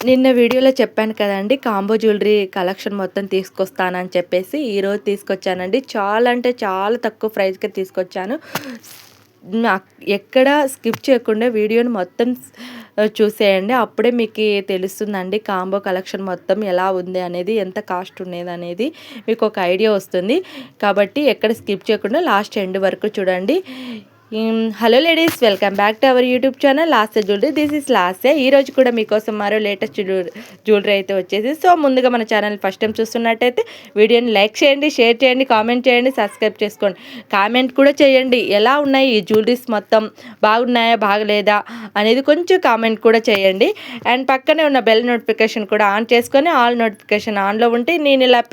నిన్న వీడియోలో చెప్పాను కదండి, కాంబో జ్యువెలరీ కలెక్షన్ మొత్తం తీసుకొస్తానని చెప్పేసి ఈరోజు తీసుకొచ్చానండి. చాలా అంటే చాలా తక్కువ ప్రైస్‌కే తీసుకొచ్చాను. ఎక్కడ స్కిప్ చేయకుండా వీడియోని మొత్తం చూసేయండి. అప్పుడే మీకు తెలుస్తుందండి కాంబో కలెక్షన్ మొత్తం ఎలా ఉంది అనేది, ఎంత కాస్ట్ ఉండేదనేది మీకు ఒక ఐడియా వస్తుంది. కాబట్టి ఎక్కడ స్కిప్ చేయకుండా లాస్ట్ ఎండ్ వరకు చూడండి. Hello ladies, welcome back to our YouTube channel Lasya jewellery. This is Lasya. ఈరోజు కూడా మీకోసం మరో లేటెస్ట్ జ్యువెలరీ అయితే వచ్చేసి. సో ముందుగా మన ఛానల్ ఫస్ట్ టైం చూస్తున్నట్టయితే వీడియోని లైక్ చేయండి, షేర్ చేయండి, కామెంట్ చేయండి, సబ్స్క్రైబ్ చేసుకోండి. కామెంట్ కూడా చేయండి, ఎలా ఉన్నాయి ఈ జ్యువెలరీస్ మొత్తం, బాగున్నాయా బాగలేదా అనేది కొంచెం కామెంట్ కూడా చేయండి. అండ్ పక్కనే ఉన్న బెల్ నోటిఫికేషన్ కూడా ఆన్ చేసుకొని ఆల్ నోటిఫికేషన్ ఆన్లో ఉంటే నేను ఇలా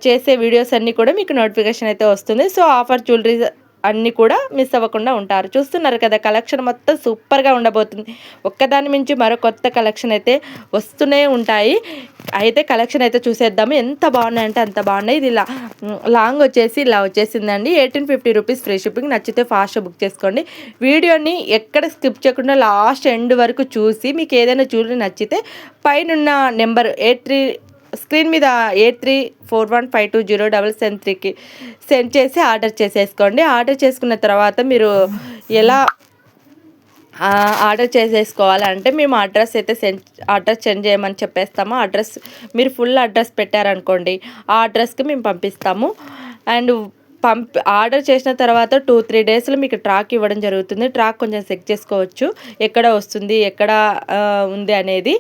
చేసే వీడియోస్ అన్నీ కూడా మీకు నోటిఫికేషన్ అయితే వస్తుంది. సో ఆఫర్ జ్యువెలరీస్ అన్నీ కూడా మిస్ అవ్వకుండా ఉంటారు. చూస్తున్నారు కదా, కలెక్షన్ మొత్తం సూపర్గా ఉండబోతుంది. ఒక్కదాని మించి మరో కొత్త కలెక్షన్ అయితే వస్తూనే ఉంటాయి. అయితే కలెక్షన్ అయితే చూసేద్దాము. ఎంత బాగున్నాయంటే అంత బాగున్నాయి. ఇది లాంగ్ వచ్చేసి ఇలా వచ్చేసిందండి. 1850 రూపీస్ ఫ్రీ షిప్పింగ్. నచ్చితే ఫాస్ట్గా బుక్ చేసుకోండి. వీడియోని ఎక్కడ స్కిప్ చేయకుండా లాస్ట్ ఎండ్ వరకు చూసి మీకు ఏదైనా జ్యువెలరీ నచ్చితే పైన నెంబర్ స్క్రీన్ మీద 8341520773కి సెండ్ చేసి ఆర్డర్ చేసేసుకోండి. ఆర్డర్ చేసుకున్న తర్వాత మీరు ఎలా ఆర్డర్ చేసేసుకోవాలంటే మేము అడ్రస్ అయితే అడ్రస్ సెండ్ చేయమని చెప్పేస్తాము. అడ్రస్ మీరు ఫుల్ అడ్రస్ పెట్టారనుకోండి, ఆ అడ్రస్కి మేము పంపిస్తాము. అండ్ ఆర్డర్ చేసిన తర్వాత 2-3 డేస్లో మీకు ట్రాక్ ఇవ్వడం జరుగుతుంది. ట్రాక్ కొంచెం చెక్ చేసుకోవచ్చు, ఎక్కడ వస్తుంది ఎక్కడ ఉంది అనేది.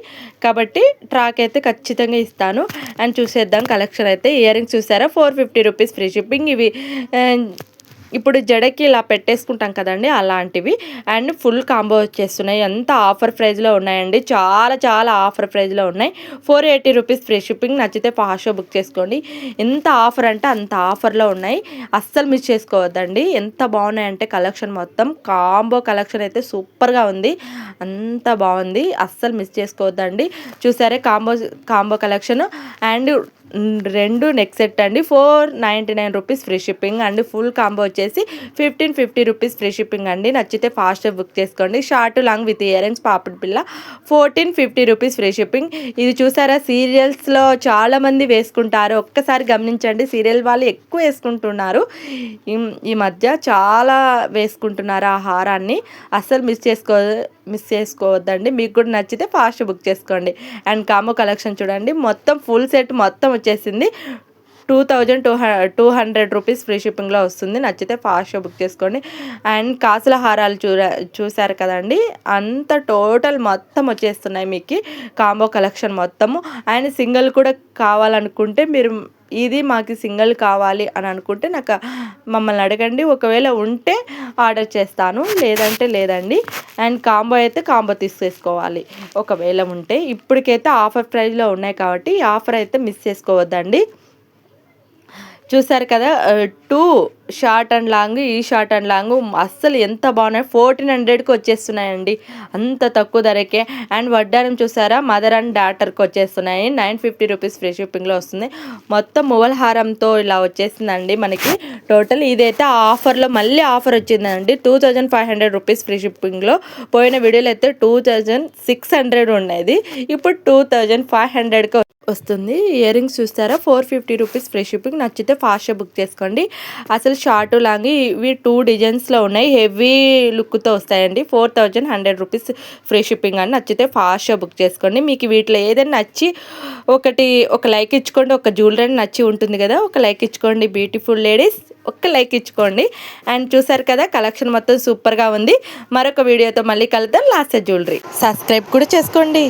కాబట్టి ట్రాక్ అయితే ఖచ్చితంగా ఇస్తాను. అండ్ చూసేద్దాం కలెక్షన్ అయితే. ఇయర్ రింగ్స్ చూసారా, 450 రూపీస్ ఫ్రీ షిప్పింగ్. ఇవి ఇప్పుడు జడకి ఇలా పెట్టేసుకుంటాం కదండి, అలాంటివి. అండ్ ఫుల్ కాంబో వచ్చేస్తున్నాయి. ఎంత ఆఫర్ ప్రైస్లో ఉన్నాయండి, చాలా చాలా ఆఫర్ ప్రైస్లో ఉన్నాయి. 480 రూపీస్ ఫ్రీ షిప్పింగ్. నచ్చితే ఫాస్ట్గా బుక్ చేసుకోండి. ఎంత ఆఫర్ అంటే అంత ఆఫర్లో ఉన్నాయి, అస్సలు మిస్ చేసుకోవద్దండి. ఎంత బాగున్నాయంటే కలెక్షన్ మొత్తం కాంబో కలెక్షన్ అయితే సూపర్గా ఉంది, అంత బాగుంది, అస్సలు మిస్ చేసుకోవద్దండి. చూసారే combo collection. And 2 neck set అండి, 499 rupees free shipping. And full combo వచ్చేసి 1550 రూపీస్ ఫ్రీ షిప్పింగ్ అండి. నచ్చితే ఫాస్ట్గా బుక్ చేసుకోండి. Short long with ear rings పాపిడి పిల్ల 1450 రూపీస్ ఫ్రీ షిప్పింగ్. ఇది చూసారా, సీరియల్స్లో చాలామంది వేసుకుంటారు. ఒక్కసారి గమనించండి, సీరియల్ వాళ్ళు ఎక్కువ వేసుకుంటున్నారు ఈ మధ్య, చాలా వేసుకుంటున్నారు ఆ హారాన్ని. అస్సలు మిస్ చేసుకోవద్దండి. మీకు కూడా నచ్చితే ఫాస్ట్ బుక్ చేసుకోండి. అండ్ కాంబో కలెక్షన్ చూడండి, మొత్తం ఫుల్ సెట్ మొత్తం వచ్చేసింది. 2200 రూపీస్ ఫ్రీ షిప్పింగ్లో వస్తుంది. నచ్చితే ఫాస్ట్గా బుక్ చేసుకోండి. అండ్ కాసుల హారాలు చూసారు కదండి, అంత టోటల్ మొత్తం వచ్చేస్తున్నాయి మీకు కాంబో కలెక్షన్ మొత్తము. అండ్ సింగిల్ కూడా కావాలనుకుంటే మీరు, ఇది మాకు సింగిల్ కావాలి అని అనుకుంటే నాకు మమ్మల్ని అడగండి, ఒకవేళ ఉంటే ఆర్డర్ చేస్తాను, లేదంటే లేదండి. అండ్ కాంబో అయితే కాంబో తీసేసుకోవాలి ఒకవేళ ఉంటే. ఇప్పటికైతే ఆఫర్ ప్రైస్లో ఉన్నాయి కాబట్టి ఈ ఆఫర్ అయితే మిస్ చేసుకోవద్దండి. చూసారు కదా, 2 షార్ట్ అండ్ లాంగ్, ఈ షార్ట్ అండ్ లాంగ్ అస్సలు ఎంత బాగున్నాయి. 1400కి వచ్చేస్తున్నాయండి, అంత తక్కువ ధరకే. అండ్ వడ్డానం చూసారా, మదర్ అండ్ డాటర్కి వచ్చేస్తున్నాయి. 950 రూపీస్ ఫ్రీ షిప్పింగ్లో వస్తుంది. మొత్తం మువ్వల హారంతో ఇలా వచ్చేసిందండి మనకి టోటల్. ఇదైతే ఆఫర్లో మళ్ళీ ఆఫర్ వచ్చిందండి, 2500 రూపీస్ ఫ్రీ షిప్పింగ్లో. పోయిన వీడియోలో అయితే 2600 ఉండేది, ఇప్పుడు 2500కి వస్తుంది. ఇయర్ రింగ్స్ చూస్తారా, 450 రూపీస్ ఫ్రీ షిప్పింగ్. నచ్చితే ఫాస్ట్గా బుక్ చేసుకోండి. అసలు షార్ట్ లాంగ్ ఇవి 2 డిజైన్స్లో ఉన్నాయి, హెవీ లుక్తో వస్తాయండి. 4100 రూపీస్ ఫ్రీ షిప్పింగ్ అని. నచ్చితే ఫాస్ట్గా బుక్ చేసుకోండి. మీకు వీటిలో ఏదైనా నచ్చి ఒక లైక్ ఇచ్చుకోండి. ఒక జ్యువెలరీ నచ్చి ఉంటుంది కదా, ఒక లైక్ ఇచ్చుకోండి. బ్యూటిఫుల్ లేడీస్, ఒక్క లైక్ ఇచ్చుకోండి. అండ్ చూసారు కదా, కలెక్షన్ మొత్తం సూపర్గా ఉంది. మరొక వీడియోతో మళ్ళీ కలుద్దాం. లాస్య జ్యువెలరీ సబ్స్క్రైబ్ కూడా చేసుకోండి.